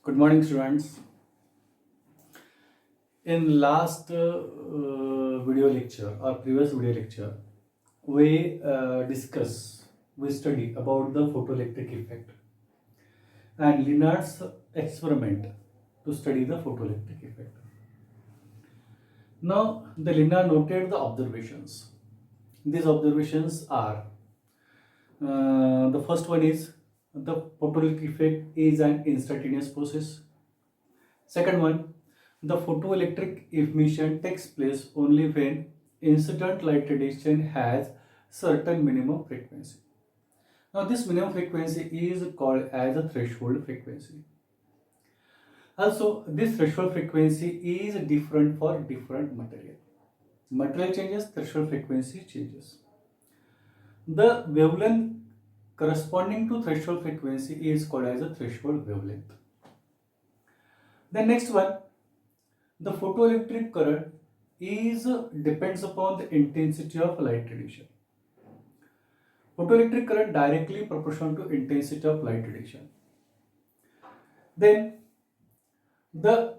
Good morning, students. In last video lecture or previous video lecture, we study about the photoelectric effect and Lennard's experiment to study the photoelectric effect. Now, the Lennard noted the observations. These observations are the first one is the photoelectric effect is an instantaneous process. Second one, the photoelectric emission takes place only when incident light radiation has certain minimum frequency. Now this minimum frequency is called as a threshold frequency. Also, this threshold frequency is different for different material. Material changes, threshold frequency changes. The wavelength corresponding to threshold frequency is called as a threshold wavelength. The next one, the photoelectric current is depends upon the intensity of light radiation. Photoelectric current directly proportional to intensity of light radiation. Then the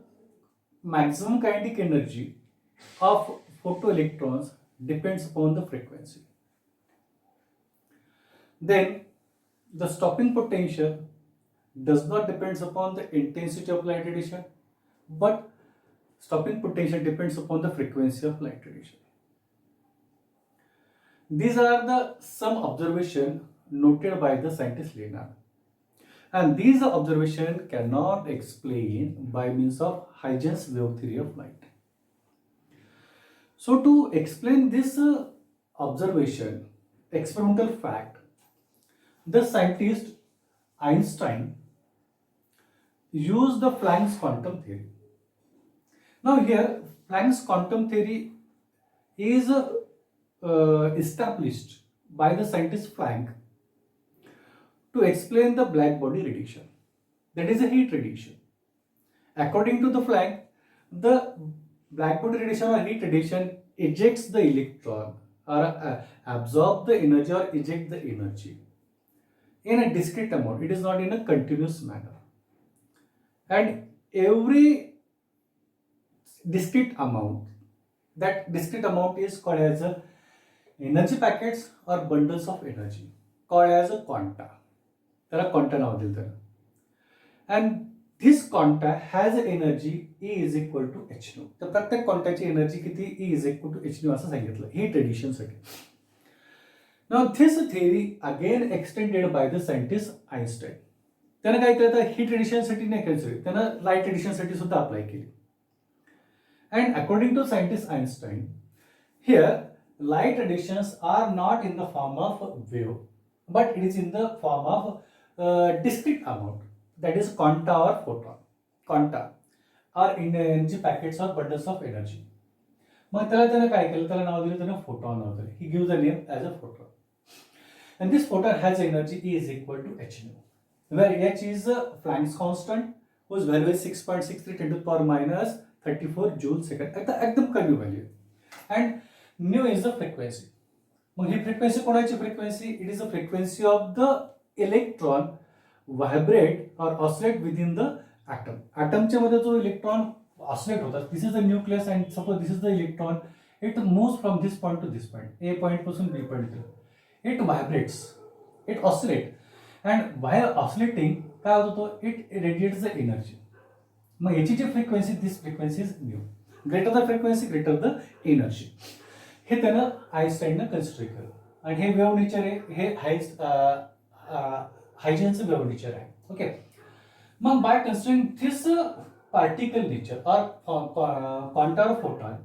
maximum kinetic energy of photoelectrons depends upon the frequency. Then the stopping potential does not depends upon the intensity of light radiation, but stopping potential depends upon the frequency of light radiation. These are the some observation noted by the scientist Lennard. And these observation cannot explain by means of Huygens wave theory of light. So to explain this observation, experimental fact, the scientist Einstein used the Planck's quantum theory. Now here Planck's quantum theory is established by the scientist Planck to explain the black body radiation, that is a heat radiation. According to the Planck, the black body radiation or heat radiation ejects the electron or absorb the energy or eject the energy in a discrete amount. It is not in a continuous manner. And every discrete amount, that discrete amount is called as a energy packets or bundles of energy, called as a quanta. There are quanta नाव दिलं त्याला. And this quanta has energy E is equal to h nu. तर प्रत्येक क्वांटाची energy किती E is equal to h nu असं सांगितलं heat radiation साठी. Now this theory again extended by the scientist Einstein. त्याने काय केलं, हीट रेडिएशन साठी नाही केलं, त्याने लाईट रेडिएशन साठी सुद्धा अप्लाय केली. And according to scientist Einstein, here light radiations are not in the form of wave, but it is in the form of discrete amount, that is quanta or photon. Quanta are in energy packets or bundles of energy. मग त्याला काय केलं, त्याला नाव दिलं, त्याने photon नाव दिलं. He gives the name as a photon. And this photon has energy E is equal to h nu, where h is Planck's constant, whose value is 6.63 10 to the power minus 34 joule second. एकदम कमी value. And nu is the frequency. मग ही frequency कोणाची frequency? It is the frequency of the electron vibrate or oscillate within the atom. Atomच्या मध्ये जो electron oscillate होतात, this is the nucleus and suppose this is the electron, it moves from this point to this point, A point पासून B point. It vibrates, it oscillates, and while oscillating काय होतो, it radiates the energy. मग याची जी frequency, this frequency is nu. Greater the frequency, greater the energy. हे त्यानं आइन्स्टाईननं consider केलं. आणि हे वेव्ह नेचर आहे, हे हायजेनचं वेव्ह नेचर आहे. ओके. मग by considering this particle nature और क्वांटा और photon,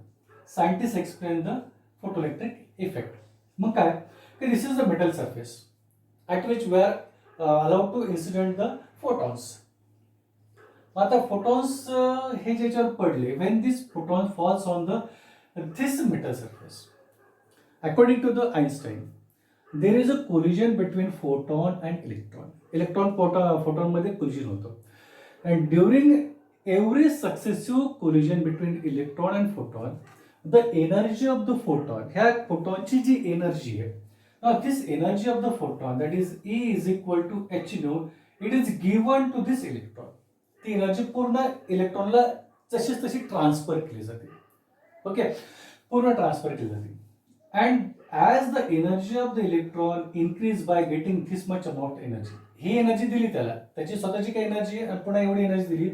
scientist explain the photoelectric effect. मग काय, की this is the metal surface at which we are allowed to incident the photons. आता photons हे ज्याच्यावर पडले, when this photon falls on this metal surface, according to the Einstein, there is a collision between photon and electron. Electron photon मध्ये collision होतं. And during every successive collision between electron and photon, the energy of the photon, ह्या photonची जी energy आहे, now this energy of the photon, that is E is equal to h nu, it is given to this electron. ती energy पूर्ण इलेक्ट्रॉनला जशीच तशी transfer केली जाते. Okay, पूर्ण transfer केली जाते. And as the energy of the electron increase by getting this much amount energy, he energy दिली त्याला, त्याची स्वतःची काही एनर्जी पुन्हा एवढी एनर्जी दिली,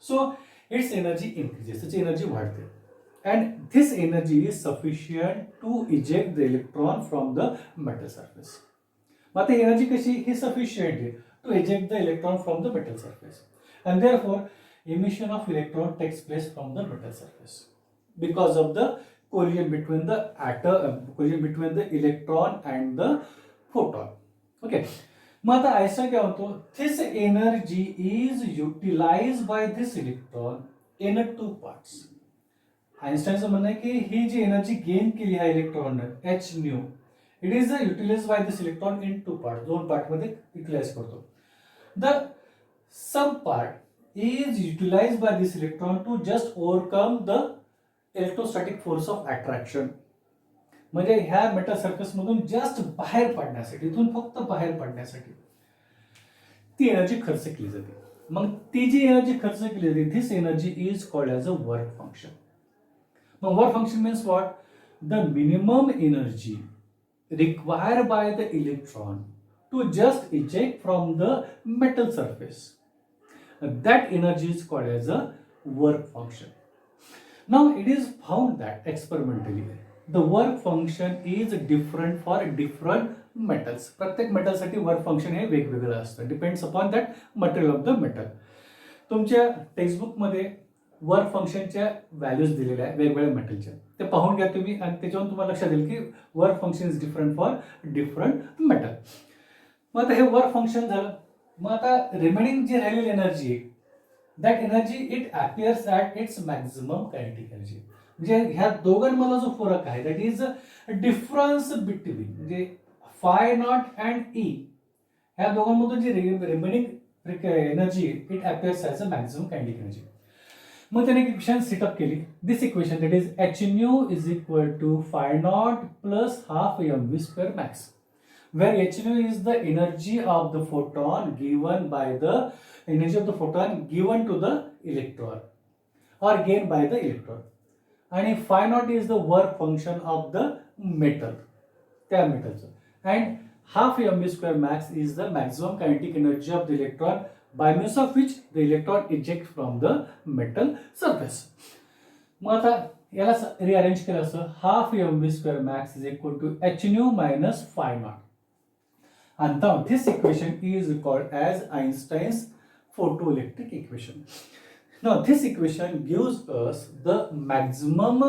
सो इट्स एनर्जी इन्क्रीजेस, त्याची एनर्जी वाढते. And this energy is sufficient to eject the electron from the metal surface. मग आता एनर्जी कशी, ही सफिशियंट आहे to eject the electron from the metal surface. And therefore emission of electron takes place from the metal surface because of the collision between the collision between the electron and the photon. Okay, मग आता ऐसा क्या होतो, this energy is utilized by this electron in two parts. आइन्स्टाईनचं म्हणणं आहे की ही जी energy gain केली आहे electron h nu, it is utilize by this electron in two part, दोन पार्ट मध्ये युटिलाइज करतो. The sum part is utilized by this electron to just overcome the electrostatic force of attraction. म्हणजे ह्या metal surface मधून just बाहेर पडण्यासाठी, इथून फक्त बाहेर पडण्यासाठी ती एनर्जी खर्च केली जाते. मग ती जी एनर्जी खर्च केली जाते, this energy is called as a work function. मग work function means what, the minimum energy required by the electron to just eject from the metal surface. That energy is called as a work function. Now it is found that experimentally the work function is different for different metals. प्रत्येक मेटलसाठी work function हे वेगवेगळं असतं, depends upon that material of the metal. तुमच्या टेक्स्टबुकमध्ये work फंक्शनच्या values दिलेल्या आहेत वेगवेगळ्या मेटलच्या, ते पाहून घ्या तुम्ही, आणि त्याच्यावरून तुम्हाला लक्षात येईल की work function is different for different metal. मग आता हे वर्क फंक्शन झालं. मग आता रिमेनिंग जी राहिलेली एनर्जी आहे, that energy it appears at its maximum kinetic energy. म्हणजे ह्या दोघांमधला जो फरक आहे दॅट इज डिफरन्स बिटवीन, म्हणजे फाय नॉट अँड ई, ह्या दोघांमधून जी remaining energy it appears as a maximum kinetic energy. मग त्याने एक इक्वेशन सेटअप केली. This equation that is H nu is equal to phi naught plus half M V square max, where h nu is the energy of the photon given by the energy of the photon given to the electron or gained by the electron, and phi naught is the work function of the metal, त्या मेटलचं, and half mv square max is the maximum kinetic energy of the electron by means of which the electron ejects from the metal surface. मग आता याला rearrange केलं असं, half mv square max is equal to h nu minus phi naught. And now this equation is called as Einstein's photoelectric equation. Now this equation gives us the maximum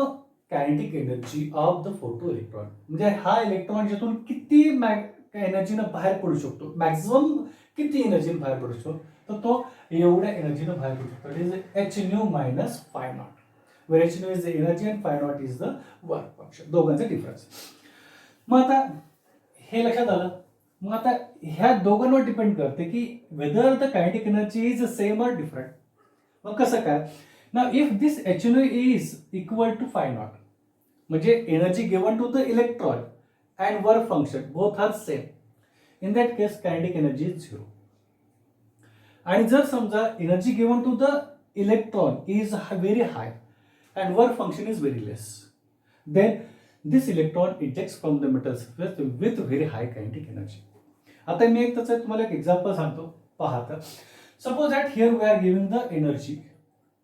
kinetic energy of the photoelectron. म्हणजे हा electron ज्यातून किती एनर्जीनं बाहेर पडू शकतो, maximum किती एनर्जीनं बाहेर पडू शकतो, तर तो एवढ्या एनर्जीनं बाहेर पडू शकतो. It is H nu minus phi naught, where h nu is the energy and phi naught is the work function, दोघांचा डिफरन्स. मग आता हे लक्षात आलं. मग आता ह्या दोघांवर डिपेंड करते की whether the kinetic energy is same or different. मग कसं काय, ना if this H nu is equal to phi naught, म्हणजे energy given to the electron and work function both are same, in that case kinetic energy is zero. आणि जर समजा energy given to the electron is very high and work function is very less, then this electron ejects from the metal surface with very high kinetic energy. आता मी एक त्याचं तुम्हाला एक example सांगतो, पाहता. Suppose that here we are giving the energy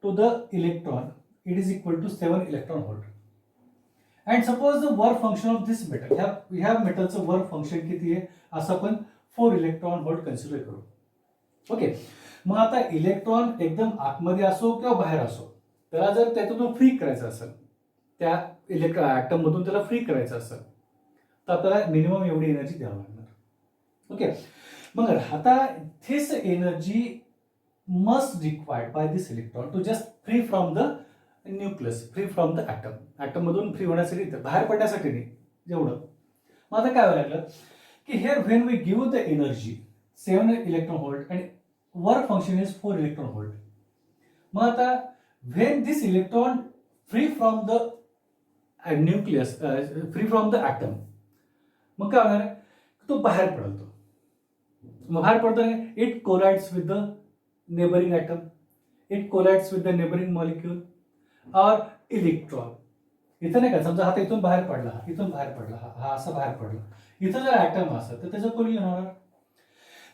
to the electron, it is equal to 7 electron volt. And suppose the work function of this metal, ह्या मेटलचं work function किती आहे, असं आपण 4 इलेक्ट्रॉन व्होल्ट कन्सिडर करू. Okay, मग आता electron एकदम आतमध्ये असो किंवा बाहेर असो, त्याला जर त्यातून फ्री करायचं असेल, त्या ॲटम मधून त्याला फ्री करायचं असेल, तर आपल्याला मिनिमम एवढी एनर्जी द्यावी लागणार. ओके, मग आता this energy must required by this electron to just free from the nucleus, free from the atom मधून फ्री होण्यासाठी, बाहेर पडण्यासाठी नाही जेवढं. मग आता काय व्हायला लागलं की here when we give the energy 7 electron volt and work function is 4 electron volt. मग आता when this electron free from the nucleus, free from the atom, मग काय होणार, तो बाहेर पडतो. मग बाहेर पडतो, it collides with the neighbouring atom, it collides with the neighbouring molecule और इलेक्ट्रॉन. इथं नाही का, समजा हा इथून बाहेर पडला, इथून बाहेर पडला, हा असं बाहेर पडला, इथं जर ॲटम असेल तर त्याचं कोलिजन होणार.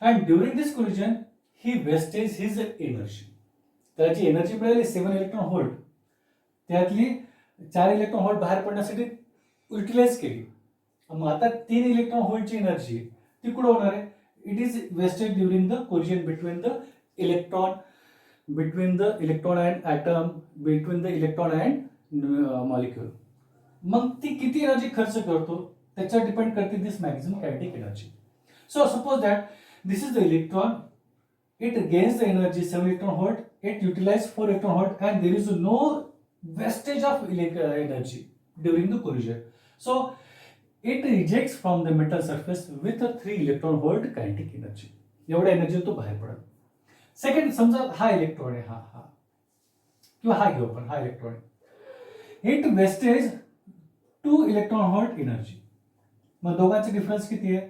And during this collision he wastage his energy. त्याला जी एनर्जी मिळाली 7 इलेक्ट्रॉन व्होल्ट, त्यातली 4 इलेक्ट्रॉन व्होल्ट बाहेर पडण्यासाठी युटिलाइज केली. मग आता 3 इलेक्ट्रॉन व्होल्टची एनर्जी ती कुठं होणार आहे? It is wasted during the collision between the electron and atom, between the electron and molecule. मग ती किती एनर्जी खर्च करतो त्याच्यावर डिपेंड करते this maximum kinetic energy. So suppose that this is the electron, it gains the energy 7 electron volt, it utilizes 4 electron volt, and there is no wastage of energy during the collision. So it ejects from the metal surface with a 3 electron volt kinetic energy. एवढा energy तो बाहेर पडत. Second, समजा हा electron आहे, हा किंवा हा घेऊ आपण, हा electron, it wastage 2 electron volt energy. मग दोघांचे डिफरन्स किती आहे?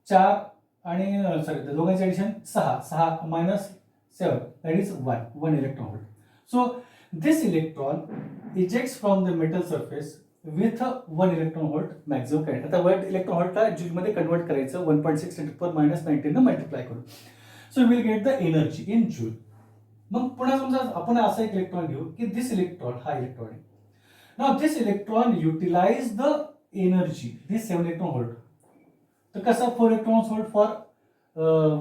4 आणि सॉरी दोघांचे addition 6 minus 7 that is 1 electron volt. So this electron ejects from the metal surface with 1 electron volt maximum kinetic. आता 1 इलेक्ट्रॉन व्होल्टला जूलमध्ये कन्वर्ट करायचं 1.6 × 10⁻⁹ मल्टिप्लाय करून. So will get the energy in joule. मग पुन्हा समजा आपण असं एक इलेक्ट्रॉन घेऊ की दिस इलेक्ट्रॉन, हा इलेक्ट्रॉन आहे. Now this electron utilize the energy this 7 electron volt. तर कसं 4 electron volt for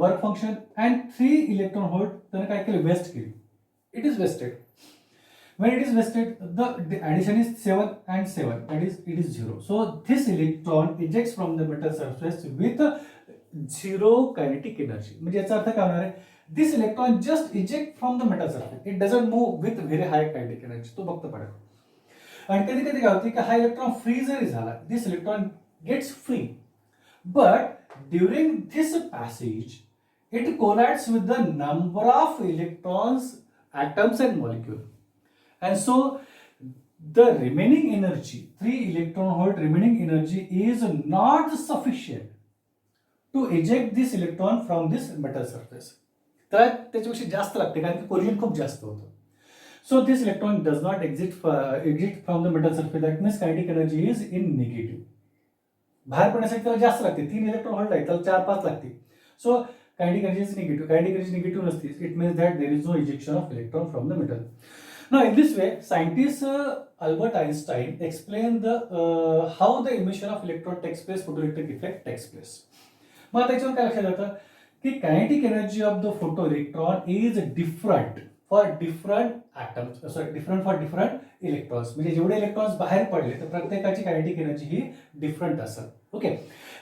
work function and 3 electron volt त्याने काय केलं? वेस्ट केली. It is wasted. When it is wasted, the addition is 7 and 7, that is it is 0. So this electron ejects from the metal surface with 0 kinetic energy. म्हणजे याचा अर्थ काय होणार आहे? This electron just eject from the metal surface. It doesn't move with very high kinetic energy. तो फक्त पडेल. आणि कधी कधी काय होते की हा इलेक्ट्रॉन फ्री जरी झाला, this electron gets free, but during this passage it collides with the number of electrons, atoms and molecules. And so the remaining energy, 3 electron volt remaining energy, is not sufficient to eject this electron from this metal surface. तर त्याच्यापेक्षा जास्त लागते कारण की collision खूप जास्त होतं. So this electron does not exit from the metal surface. That means kinetic energy is in negative. बाहेर पडण्यासाठी त्याला जास्त लागते. 3 इलेक्ट्रॉन व्होल्ट आहे, त्याला 4-5 लागते. So kinetic energy is negative. Kinetic energy negative नसते. It means that there is no ejection of electron from the metal. Now, in this way, scientist Albert Einstein explained how the emission of electron takes place, photoelectric effect takes place. मग आता याच्यावर काय लक्षात येतं की kinetic energy of the photo electron is different for different atoms, sorry different for different electrons. म्हणजे जेवढे electrons बाहेर पडले तर प्रत्येकाची कायनेटिक एनर्जी ही डिफरंट असेल. Okay,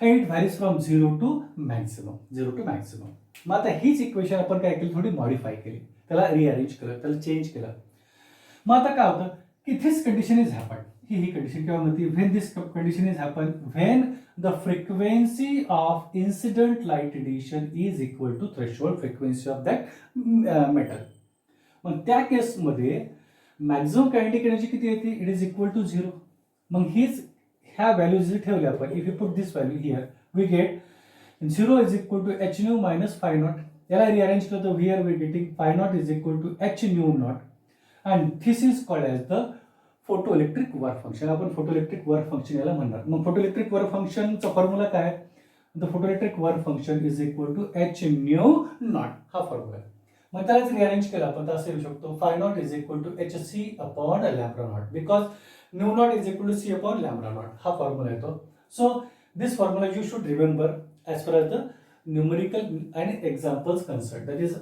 and it varies from 0 to maximum. मग आता हीच इक्वेशन आपण काय केली, थोडी मॉडिफाय केली, त्याला रिअरेंज केलं, त्याला चेंज केलं. मग आता काय होतं की दिस कंडिशन इज हॅपन, ही कंडिशन केव्हा म्हणते? When this condition is happen when the frequency of incident light radiation is equal to threshold frequency of that metal. मग त्या केसमध्ये मॅक्झिमम कायनेटिक एनर्जी किती येते? It is equal to 0. मग हीच ह्या व्हॅल्यूज ठेवल्या आपण, if you put this value here we get 0 is equal to h nu minus phi naught. याला रिअरेंज केलं तर here we getting phi naught is equal to h nu naught. And this is called as the photoelectric work function. आपण photoelectric work function याला म्हणणार. मग photoelectric work function चा formula काय आहे? The photoelectric work function is equal to h nu naught. हा formula आहे. मग त्यालाच रिअरेंज केला आपण तर असं येऊ शकतो phi naught is equal to hc upon lambda naught because nu naught is equal to c upon lambda naught. हा फॉर्म्युला येतो. So this formula you should remember as far as the numerical and examples concerned. That is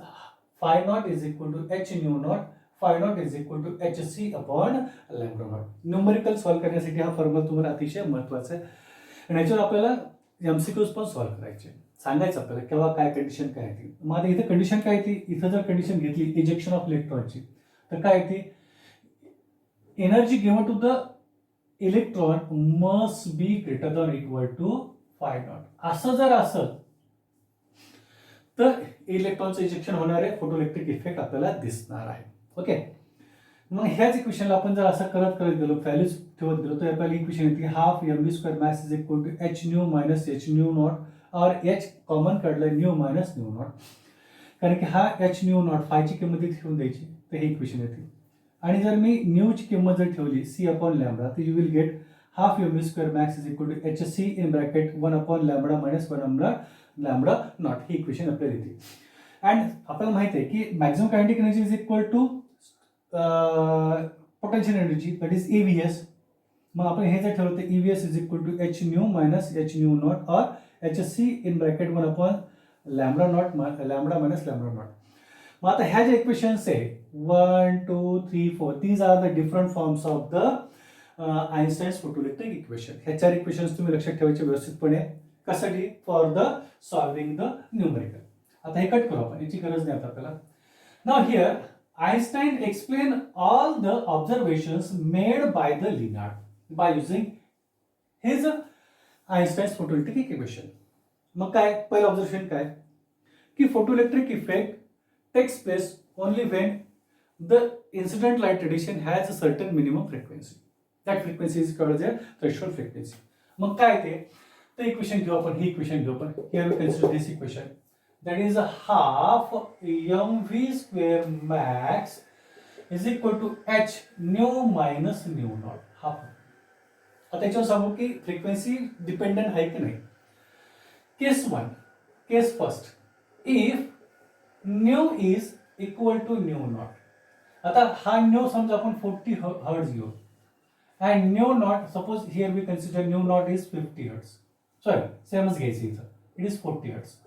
phi naught is equal to h nu naught. Phi naught is equal to hc upon lambda naught. Numerical solve करण्यासाठी हा formula तुम्हाला अतिशय महत्त्वाचा आहे. आणि याच्यावर आपल्याला MCQs पण सॉल्व्ह करायचे, सांगायचं आपल्याला केव्हा काय कंडिशन काय येते. मग आता इथं कंडिशन काय येते? इथं जर कंडिशन घेतली इजेक्शन ऑफ इलेक्ट्रॉनची तर काय येते? Energy given to the electron must be greater than equal to phi naught. असं जर असं तर इलेक्ट्रॉनचं इजेक्शन होणार आहे, फोटोइलेक्ट्रिक इफेक्ट आपल्याला दिसणार आहे. ओके, मग ह्याच इक्वेशनला आपण जर असं करत गेलो, व्हॅल्यूज ठेवत गेलो तर आपल्याला इक्वेशन येते half mv² mass is equal to h nu minus h nu naught और h कॉमन काढलं न्यू मायनस न्यू नॉट. कारण की हा एच न्यू नॉट फायची किंमत इथे ठेवून द्यायची, तर हे इक्वेशन येते. आणि जर मी न्यूची किंमत जर ठेवली सी अपॉन लॅम्बडा, तर you will get half M V square max is equal to h c in bracket 1 upon lambda minus 1 upon lambda naught. ही इक्वेशन आपल्याला येते. अँड आपल्याला माहिती आहे की maximum kinetic energy is equal to potential energy, that is EVS. मग आपण हे जर ठेवलं तर EVS is equal to h nu minus h nu naught और h c in bracket 1 upon lambda not lambda minus lambda not. मग आता ह्या ज्या इक्वेशन्स आहे 1, 2, 3, 4 these are the different forms of the Einstein's photoelectric equation. ह्या 4 equations तुम्ही लक्षात ठेवायचे व्यवस्थितपणे. कशासाठी? For the solving the numerical. आता हे कट करू आपण, याची गरज नाही आता आपल्याला. Now here Einstein explained all the observations made by the Leonard by using his Einstein's photoelectric equation. मग काय पहिलं ऑब्झर्वेशन काय की photoelectric effect takes place only when the incident light radiation has a certain minimum frequency. That frequency is called as threshold frequency. मग काय ते equation घेऊ आपण, ही इक्वेशन घेऊ आपण. Here we consider this equation. That is a half mv square max is equal to h nu minus nu naught. Half. आता याच्यावर सांगू की फ्रिक्वेन्सी डिपेंडंट आहे की नाही. Case 1, case first, if nu is equal to nu naught. आता हा nu समजा आपण 40 हर्ट्ज घेऊ and nu naught suppose here we consider nu naught is 50 hertz. Sorry सेमच घ्यायचं इथं, इट इज 40 हर्ट्ज.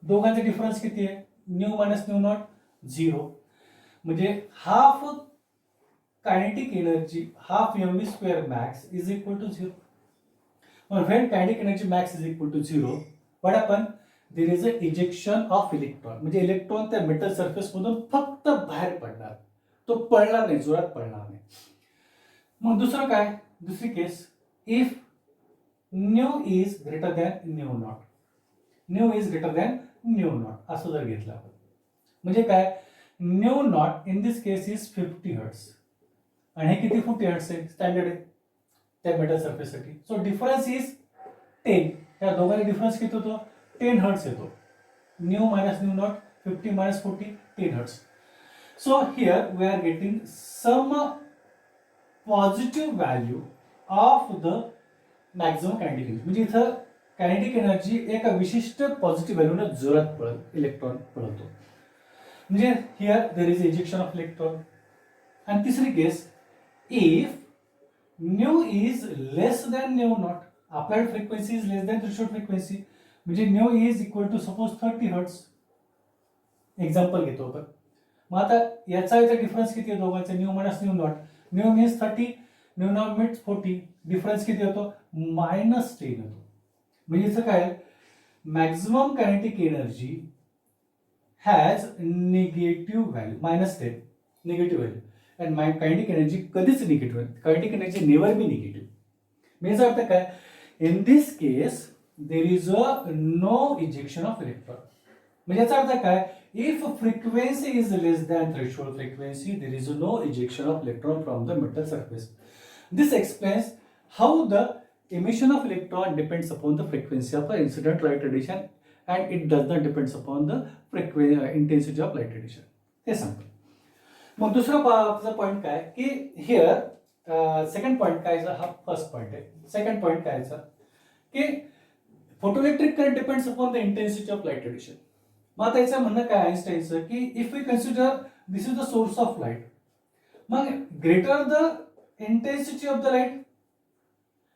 दोघांचा डिफरन्स किती आहे? Nu minus nu naught 0. म्हणजे half kinetic energy half mv square max is equal to 0. When kinetic energy max is equal to 0 what happen? There is a ejection of electron. म्हणजे electron त्या metal surface मधून फक्त बाहेर पडणार, तो पडणार नाही, जोरात पडणार नाही. मग दुसरं काय? दुसरी case, if nu is greater than nu naught, nu is greater than nu naught असं जर घेतलं आपण, म्हणजे काय? Nu naught in this case is 50 hertz आणि हे किती 40 हर्ट्ज आहे, स्टँडर्ड आहे त्या मेटल सरफेस साठी. So difference is 10. त्या दोघांचा डिफरन्स किती होतो? 10 हर्ट्ज येतो. Nu minus nu naught 50 minus 40 10 hertz. So here we are getting some positive value of the maximum kinetic energy. म्हणजे इथं कायनेटिक एनर्जी एका विशिष्ट पॉझिटिव्ह व्हॅल्यूने जोरात पळत इलेक्ट्रॉन पळवतो. म्हणजे here there is ejection of electron. आणि तिसरी case, if nu is less than nu naught, applied frequency is less than threshold frequency, म्हणजे nu is equal to suppose 30 hertz. Example घेतो आपण. मग आता याचा डिफरन्स किती आहे दोघांचा? Nu minus nu naught. Nu means 30, nu naught means 40. Difference किती येतो? -10 येतो. म्हणजे इथं काय? Maximum kinetic energy has negative value, -10 negative value. And kinetic energy कधीच negative, kinetic energy never be negative. म्हणजे याचा अर्थ काय? In this case there is a no ejection of electron. म्हणजे याचा अर्थ काय? If frequency is less than threshold frequency there is no ejection of electron from the metal surface. This explains how the emission of electron depends upon the frequency of the incident light radiation and it does not depends upon the intensity of light radiation. हे सांगतो. मग दुसरा point काय की here second point काय, हा first point आहे. Second point काय की photoelectric current depends upon the intensity of light radiation. मग आता याचं म्हणणं काय आइन्स्टाईनचं की if we consider this is the source of light, मग greater the intensity of the light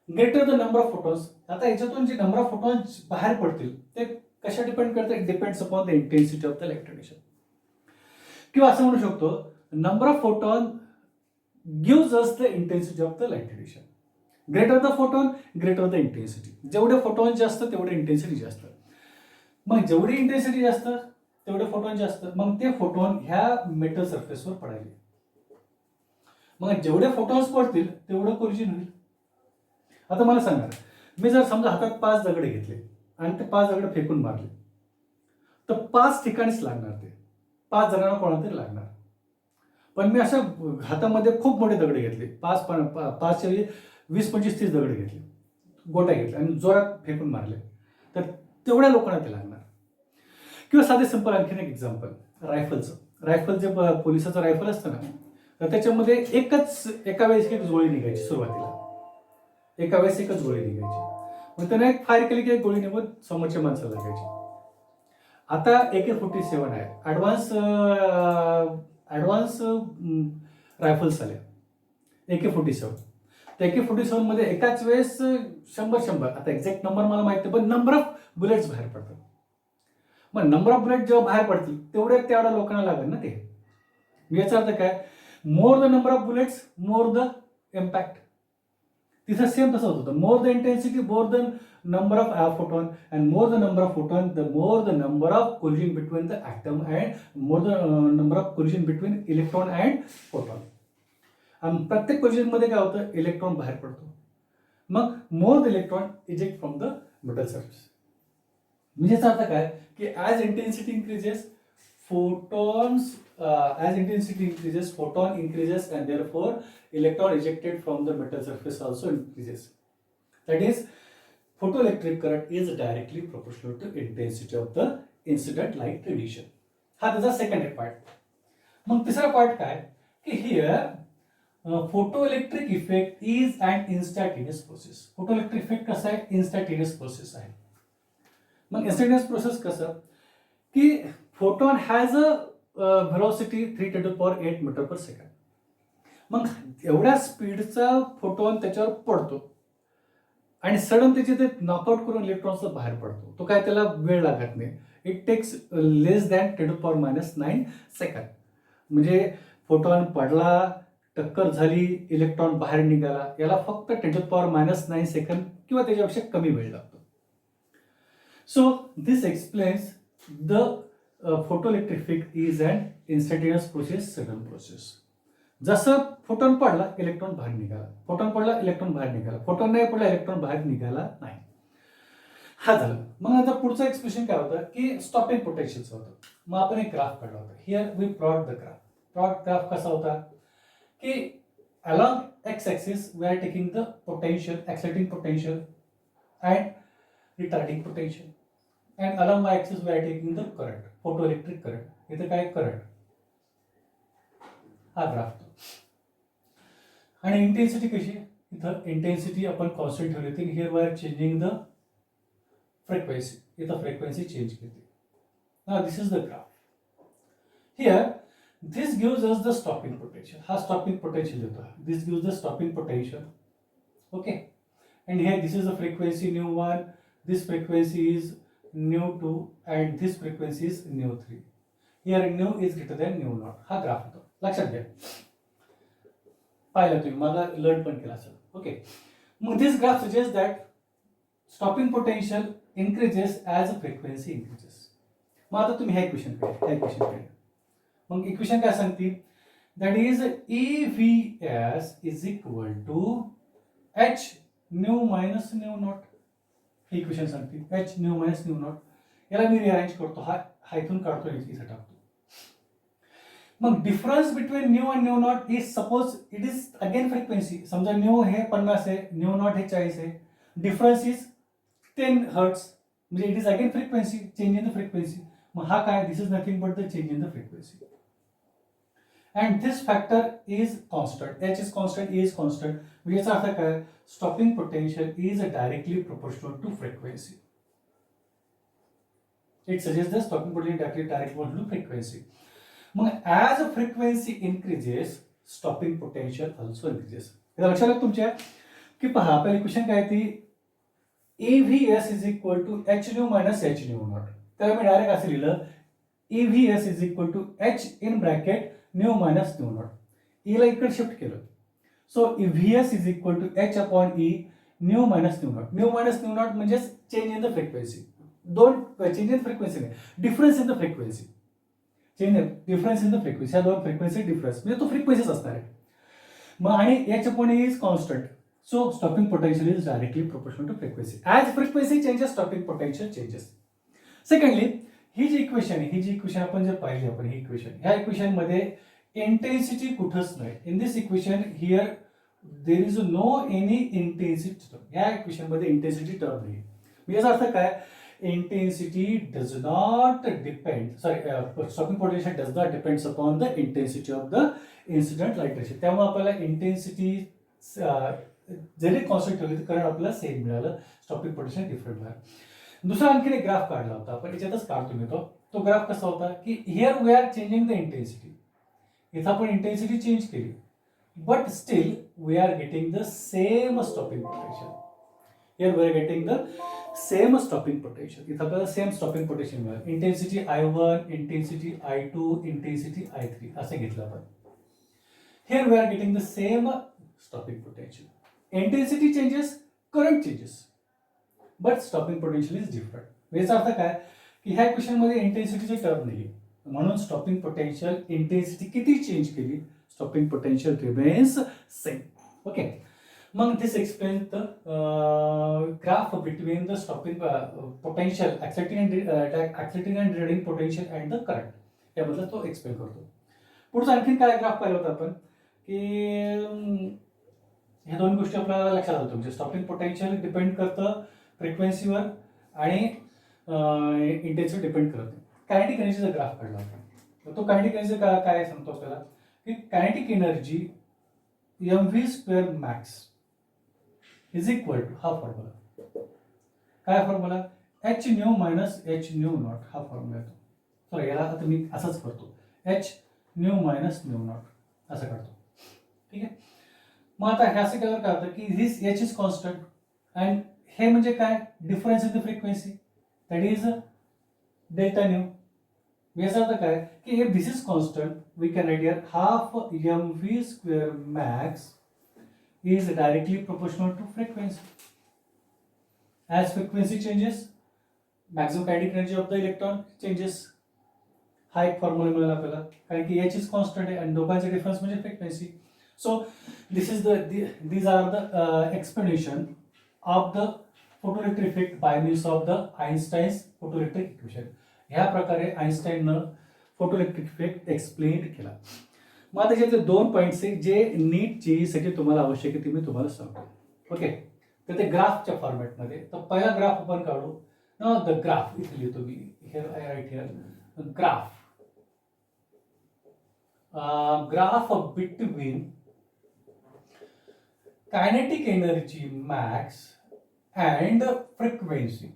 greater the number of photons. आता याच्यातून जे नंबर ऑफ फोटॉन्स बाहेर पडतील ते कशा डिपेंड करतात? Depends upon the intensity of the light radiation. किंवा असं म्हणू शकतो number of photon gives us the intensity of the light radiation. Greater the photon greater the intensity. जेवढे फोटॉन जास्त तेवढे इंटेन्सिटी जास्त. मग जेवढी इंटेन्सिटी जास्त तेवढे फोटॉन जास्त. मग ते फोटॉन ह्या मेटल सरफेसवर पडायचे. मग जेवढे फोटॉन्स पडतील तेवढं कोलिजन होईल. आता मला सांगा, मी जर समजा हातात 5 दगड घेतले आणि ते 5 दगड फेकून मारले तर 5 ठिकाणीच लागणार. ते 5 जणांना कोणाला तरी लागणार. पण मी अशा हातामध्ये खूप मोठे दगड घेतले, 5 20-25 30 दगड घेतले, गोट्या घेतल्या आणि जोरात फेकून मारले तर तेवढ्या लोकांना ते लागणार. किंवा साधे सिंपल आणखीन एक एक्झाम्पल, रायफल जे पोलिसाचं रायफल असतं ना, तर त्याच्यामध्ये एका वेळेस एक गोळी निघायची सुरुवातीला, एका वेळेस एकच गोळी निघायची. मग त्याने एक फायर केली की एक गोळी निघून समोरच्या माणसाला लागायची. आता AK-47 आहे, ॲडव्हान्स रायफल्स आल्या AK-47. तर AK-47 मध्ये एकाच वेळेस 100, आता एक्झॅक्ट नंबर मला माहिती नाही, पण नंबर ऑफ बुलेट्स बाहेर पडतात. मग नंबर ऑफ बुलेट जेव्हा बाहेर पडतील तेवढ्या लोकांना लागेल ना ते. याचा अर्थ काय, more the number of bullets more the impact. तिथं सेम तसं होतं, more the intensity more the number of photon, and more the number of photon, the more the number of collision between the atom, and more the number of collision between electron and photon. आणि प्रत्येक collision मध्ये काय होतं, electron बाहेर पडतो. मग more the electron eject from the metal surface. म्हणजे याचा अर्थ काय की as intensity increases photon increases, and therefore electron ejected from the metal surface also increases. That is, photoelectric current is directly proportional to intensity of the incident light radiation. हा त्याचा second part. मग तिसरा part काय की here photoelectric effect is an instantaneous process. Photoelectric effect कसा आहे, instantaneous process आहे. मग इन्स्टंटेनियस प्रोसेस कसं की photon has a velocity 3×10⁸ metre per second. मग एवढ्या स्पीडचा फोटॉन त्याच्यावर पडतो आणि सडन त्याचे ते नॉकआउट करून इलेक्ट्रॉन्सला बाहेर पडतो. तो काय त्याला वेळ लागत नाही. It takes less than 10⁻⁹ second. म्हणजे फोटॉन पडला, टक्कर झाली, इलेक्ट्रॉन बाहेर निघाला, याला फक्त 10⁻⁹ सेकंड किंवा त्याच्यापेक्षा कमी वेळ लागतो. So this explains the photoelectric effect is an instantaneous process, sudden process. जसं फोटॉन पडला इलेक्ट्रॉन बाहेर निघाला, फोटॉन पडला इलेक्ट्रॉन बाहेर निघाला, फोटॉन नाही पडला इलेक्ट्रॉन बाहेर निघाला नाही. हा झालं. मग आता पुढचं एक्सप्रेशन काय होतं की स्टॉपिंग पोटेन्शियलचं होतं. मग आपण एक ग्राफ काढला होता. Here we plot the graph. Graph कसा होता की along x axis we are taking the potential, exciting potential and retarding potential, and along y axis we are taking the current, photoelectric current. इथे काय current, हा graph. आणि intensity कशी, इथं intensity आपण कॉन्स्टंट ठेवली होती. Here we are changing the frequency. इथं फ्रिक्वेन्सी चेंज केली. Now this is the graph. Here this gives us the stopping potential. हा स्टॉपिंग पोटेन्शियल देतो. This gives the stopping potential. Okay. And here this is the frequency nu1, this frequency is nu2, and this frequency is nu3. Here nu is greater than nu0. हा graph होतो. लक्षात घ्या. पाहिलं तुम्ही, मला learn पण केला असेल. ओके. मग this graph suggest that stopping potential increases as a frequency increases. मग आता तुम्ही ह्या इक्वेशन कडे मग इक्वेशन काय सांगते, that is EVS is equal to H nu minus nu naught. ही इक्वेशन सांगते H nu minus nu naught. याला मी रिअरेंज करतो, हा इथून काढतो, इथे टाकतो. मग difference between nu and nu naught is suppose it is again frequency. समजा न्यू हे 50 आहे, न्यू नॉट हे 40 आहे. डिफरन्स इज 10 हर्ट्स, म्हणजे it is again frequency, change in the frequency. मग हा काय, this is nothing but the change in the frequency. And this factor is constant. H is constant, A is constant. म्हणजे याचा अर्थ काय, stopping potential is directly proportional to frequency. It suggest the stopping potential directly proportional to frequency. मग as a frequency increases, stopping potential also increases. लक्षात आलं तुमच्या की पहा, आपल्या इक्वेशन काय ती EVS is equal to H nu minus H nu naught. तर मी डायरेक्ट असं लिहिलं EVS is equal to H in bracket nu minus nu naught. ईला इकडे शिफ्ट केलं. So EVS is equal to H upon E nu minus nu naught. Nu minus nu naught म्हणजे change in the frequency. दोन change in frequency नाही, difference in the frequency. Difference in the frequency, ह्या दोन frequency difference म्हणजे तो फ्रिक्वेन्सीच असणार आहे. मग आणि H upon E is constant. So stopping potential is directly proportional to frequency. As frequency changes, stopping potential changes. Secondly, ही जी इक्वेशन आहे, ही जी इक्वेशन आपण जर पाहिली, आपण ही इक्वेशन, ह्या इक्वेशन मध्ये इंटेन्सिटी कुठंच नाही. In this equation here there is no any intensity term. या इक्वेशन मध्ये इंटेन्सिटी टर्म नाही. याचा अर्थ काय, intensity does not depend, stopping potential does not depends upon the intensity of the incident light radiation. त्यामुळे आपल्याला इंटेन्सिटी जरी constant ठेवली तर करंट आपल्याला सेम मिळालं, स्टॉपिंग पोटेन्शियल डिफरंट मिळालं. दुसरा आणखीन एक ग्राफ काढला होता आपण, याच्यातच काढतो मी तो ग्राफ कसा होता की here we are changing the intensity, इथं आपण इंटेन्सिटी चेंज केली but still we are getting the same stopping potential. Here we are getting the same stopping potential, इथं आपल्याला सेम स्टॉपिंग पोटेन्शियल मिळालं. Intensity I1, intensity I2, intensity I3 असं घेतलं आपण. Here we are getting the same stopping potential. Intensity changes, current changes, but stopping potential is different. याचा अर्थ काय की ह्या क्वेश्चन मध्ये इंटेन्सिटीचे टर्म नाही, म्हणून स्टॉपिंग पोटेन्शियल इंटेन्सिटी किती चेंज केली, stopping potential remains same. Okay, मग this explain the graph between the stopping potential accelerating and retarding potential and the current, याबद्दल तो एक्सप्लेन करतो. पुढचा आणखीन काय ग्राफ पाहिला होता आपण की ह्या दोन गोष्टी आपल्याला लक्षात आलं, म्हणजे स्टॉपिंग पोटेन्शियल डिपेंड करतं फ्रिक्वेन्सीवर आणि इंटेन्सिटी डिपेंड करतं. कायनेटिक एनर्जीचा ग्राफ काढला होता. तो कायनेटिक एनर्जी काय सांगतो आपल्याला की kinetic energy mv² max is equal to हा फॉर्म्युला. काय formula, h nu minus h nu naught हा फॉर्म्युला येतो. सॉरी, याला आता मी असंच करतो, h nu minus nu naught असं करतो. ठीक आहे, मग आता ह्याचे काय होतं की this h is constant and हे म्हणजे काय, difference in the frequency, that is delta nu. याचा अर्थ काय की if this is constant we can write here half mv² max is directly proportional to frequency. As frequency changes, maximum kinetic energy of the electron changes. हा एक formula मिळाला आपल्याला, कारण की h इज कॉन्स्टंट आहे आणि दोघांचे डिफरन्स म्हणजे frequency. So this is these are the explanation of the photoelectric effect by means of the Einstein's photoelectric equation. ह्या प्रकारे आइन्स्टाईननं फोटोइलेक्ट्रिक इफेक्ट एक्सप्लेन केला. मग आता त्याच्यातले दोन पॉईंट्स आहे जे नीट जेईसाठी तुम्हाला आवश्यक आहे ते मी तुम्हाला सांगतो. ओके, तर ते ग्राफच्या फॉर्मॅटमध्ये. तर पहिला ग्राफ आपण काढू. द ग्राफ इथे लिहितो मी, here I write here graph between kinetic energy max and frequency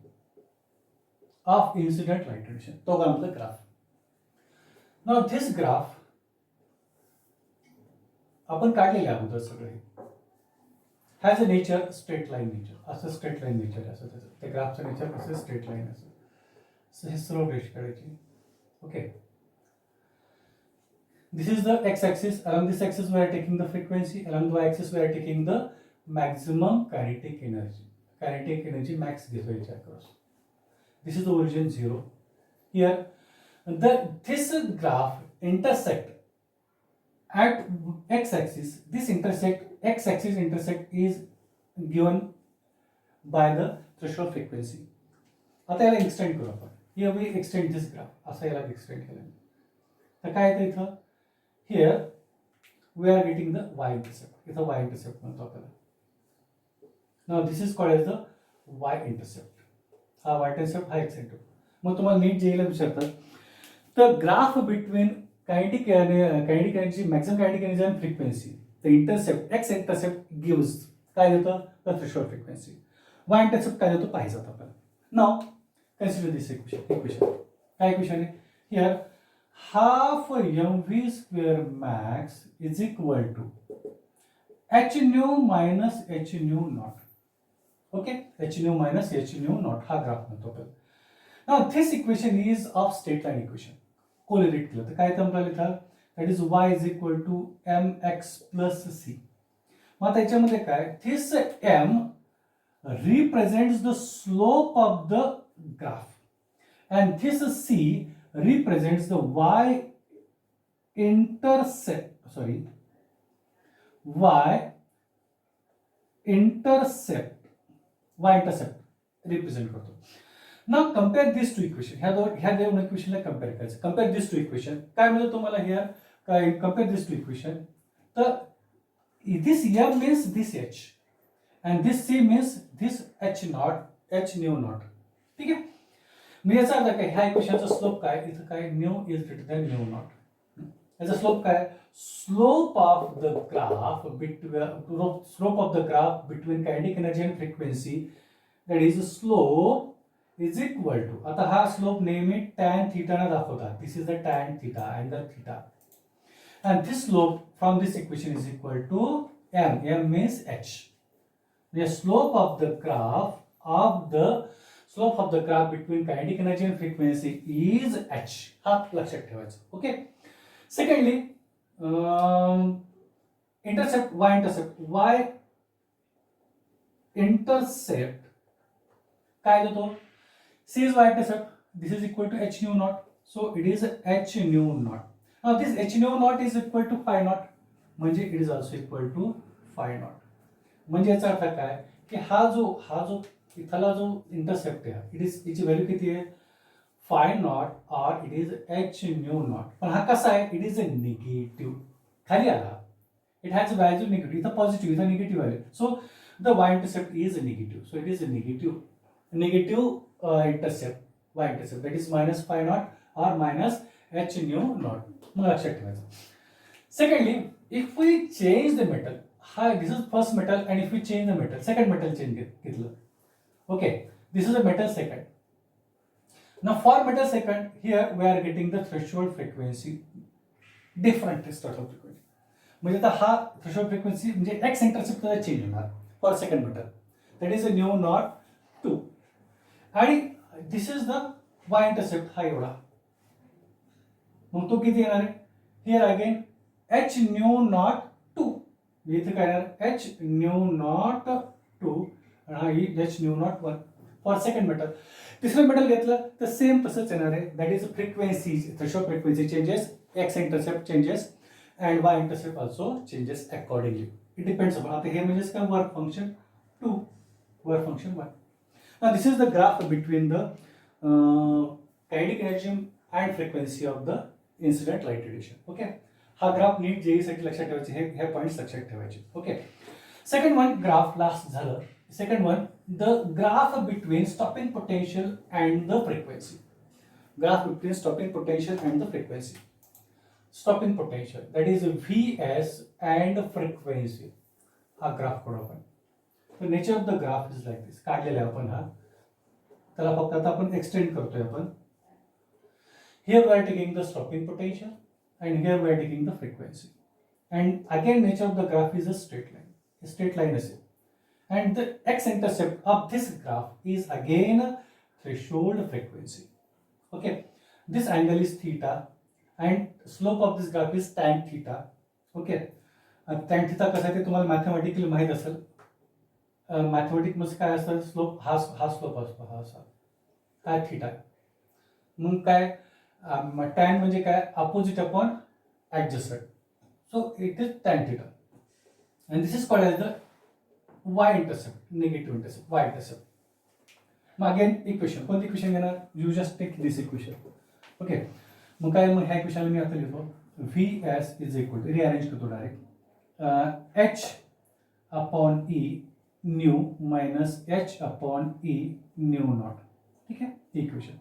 of incident light radiation. तो काय म्हणतो ग्राफ. नाउ दिस ग्राफ आपण काढलेले अगोदर सगळे, has a nature straight line nature, असं स्ट्रेट लाईन नेचर असं त्याचं, त्या ग्राफचं नेचर कसं स्ट्रेट लाईन असं, हे सरळ रेष काढायची. Okay, this is the x-axis. Along this axis we are taking the frequency, along the y-axis we are taking the maximum kinetic energy. Kinetic energy max घेतो याच्या across. This is the origin 0. Here, this graph intersect at x-axis. This x-axis intersect is given by the threshold frequency. आता याला extend करू आपण. Here we extend this graph. असं याला extend केलं. तर काय येतं इथं? Here we are getting the y-intercept. इथं y-intercept म्हणतो आपल्याला. Now this is called as the y-intercept. हा y-intercept हा एक्सेंट्रिक. मग तुम्हाला नीट जेईला विचारतात तर graph between kinetic energy, maximum kinetic energy and frequency, the intercept x intercept gives काय देतं, the threshold frequency. Y intercept काय देतो पाहिजे आपल्याला. नाउ कन्सिडर दिस इक्वेशन. काय इक्वेशन आहे here, half mv² max is equal to h nu minus h nu naught. Okay, h nu minus h nu naught हा graph म्हणतो आपण. Now this equation is of straight line equation. Correlate केलं तर काय येतं आपल्याला इथं, that is y is equal to mx plus c. मग त्याच्यामध्ये काय, this m represents the slope of the graph and this c represents the y-intercept represent करतो. Now compare these two equation. ह्या दोन इक्वेशनला कंपेअर करायचं. Compare these two equation. काय मिळतं तुम्हाला हिअर, काय compare these two equation. तर this m means this h and this c means this h naught, h nu naught. ठीक आहे. मग याचा अर्थ काय, ह्या इक्वेशनचा स्लोप काय, इथं काय nu is greater than nu naught. याचा स्लोप काय, slope of the graph between kinetic energy and frequency, that is slope is equal to, आता हा स्लोप नेहमी टॅन थीटा ने दाखवतात. This is the tan theta, angle theta, and this slope from this equation is equal to m. M means h. The slope of the graph between kinetic energy and frequency is h. हा लक्षात ठेवायचं. Okay. Secondly intercept, y intercept काय देतो, c is y intercept, this is equal to h nu naught, so it is h nu naught. Now this h nu naught is equal to phi naught, म्हणजे it is also equal to phi naught. म्हणजे याचा अर्थ काय की हा जो इथला जो इंटरसेप्ट आहे, इट इज, याची व्हॅल्यू किती आहे, phi naught और it is h nu naught. पण हा कसा आहे, इट इज अ निगेटिव्ह, खाली आला, it has a value negative, इथं पॉझिटिव्ह, इथं negative value. So the y intercept is negative, so it is a negative intercept, y intercept, that is minus phi naught or minus h nu naught. मग लक्षात ठेवायचं. Secondly, if we change the metal, हा this is first metal, and if we change the metal, second metal change घेतलं. Okay, this is a metal second. Now for metal second, here we are getting the threshold frequency different threshold frequency. म्हणजे आता हा threshold frequency म्हणजे X intercept change होणार for second metal, that is a nu naught 2, आणि this is the Y intercept, हा एवढा. मग तो किती येणार आहे, here again H nu naught 2, इथे काय येणार एच न्यू नॉट 2, आणि हा H nu not 1 for second metal. तिसरं मेटल घेतलं तर सेम तसंच येणार आहे, that is frequency, threshold frequency changes, x intercept changes and Y intercept also changes accordingly. It depends upon, आता हे म्हणजेच काय, work function 2, work function 1. Now this is the graph between the kinetic energy and frequency of the incident light radiation. Okay, हा graph नीट JEE साठी लक्षात ठेवायचे, हे पॉइंट्स लक्षात ठेवायचे. Okay, second one graph last झालं. Second one, the graph between stopping potential and the frequency. Graph between stopping potential and the frequency. Stopping potential, that is VS and frequency. हा graph काढू आपण. तर nature of the graph is like this. काढलेला आहे आपण हा, त्याला फक्त आता आपण एक्सटेंड करतोय आपण. Here we are taking the stopping potential and here we are taking the frequency, and again nature of the graph is a straight line असेल, and the x-intercept of this graph is again a threshold frequency. Okay, this angle is theta and slope of this graph is tan theta. Okay, tan theta कसं आहे ते तुम्हाला mathematically माहित असेल. Mathematic मध्ये काय असतं, स्लोप हा स्लोप असतो, हा असा काय थीटा. मग काय टॅन म्हणजे काय, opposite upon adjacent, so it is tan theta, and this is called as the Y intercept, negative intercept, Y intercept. मग अगेन इक्वेशन, कोणती इक्वेशन घेणार, you just take this equation. Okay, मग काय, मग ह्या इक्वेशनला मी आता लिहितो VS is equal to, rearrange करतो direct, H upon E nu minus H upon E nu naught. ठीक आहे, equation.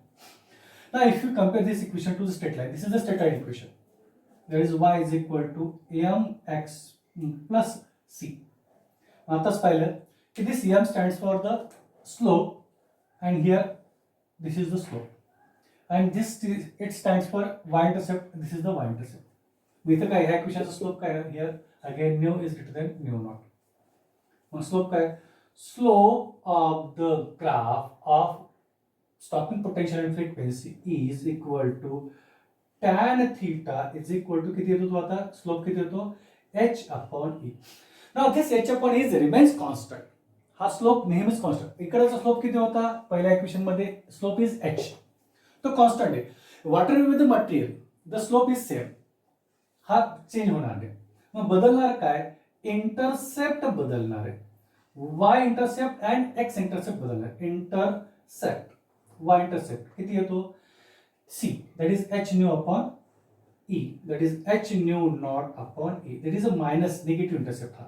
Now if you compare this equation to the straight line, this is the straight line equation. There is y is equal to mx plus c. आताच पाहिलं की this m stands for the slope, and here this is the slope, and this it stands for y intercept. This is the y intercept. इथे काय, ह्या इक्वेशनचा slope काय आहे, here again nu is greater than nu naught. मग slope काय, slope of the graph of stopping potential and frequency is equal to tan theta is equal to किती येतो तो आता, स्लोप किती येतो, h upon e. Now this h upon e remains constant. हा slope नेहमीच कॉन्स्टंट. इकडचा स्लोप किती होता, पहिल्या इक्वेशन मध्ये स्लोप इज h, तो कॉन्स्टंट आहे. Water with the material the slope is same, हा चेंज होणार नाही. मग बदलणार काय, इंटरसेप्ट बदलणार आहे, y intercept and x intercept बदलणार. इंटरसेप्ट y intercept किती येतो, c, that is h nu upon e, that is h nu naught upon e, that is a minus negative intercept, ha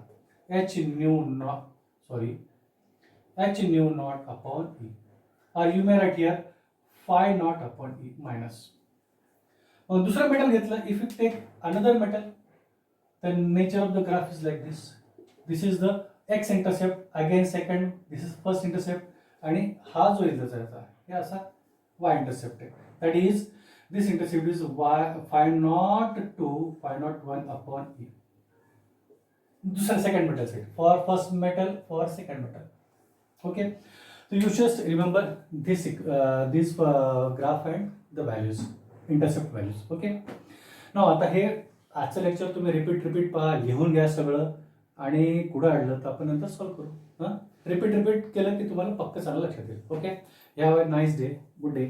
h nu naught, sorry, h nu naught upon e, or you may write here phi naught upon E minus. मग दुसरं metal घेतलं, if you take another metal, the nature of the graph is like this. This is the x intercept, again second, this is first intercept, आणि हा जो इथं जायचा हे असा y intercept आहे. That is, this intercept is y phi naught 2 phi naught 1 upon e. दुसरा second metal set for first metal, for second metal. Okay, so you just remember this graph and the values, intercept values. Okay, now आता हे आजचं lecture तुम्ही repeat पहा, लिहून घ्या सगळं, आणि कुठं अडलं तर आपण नंतर सॉल्व्ह करू. रिपीट केलं की तुम्हाला पक्क चांगलं लक्षात येईल. Okay, have a nice day, good day.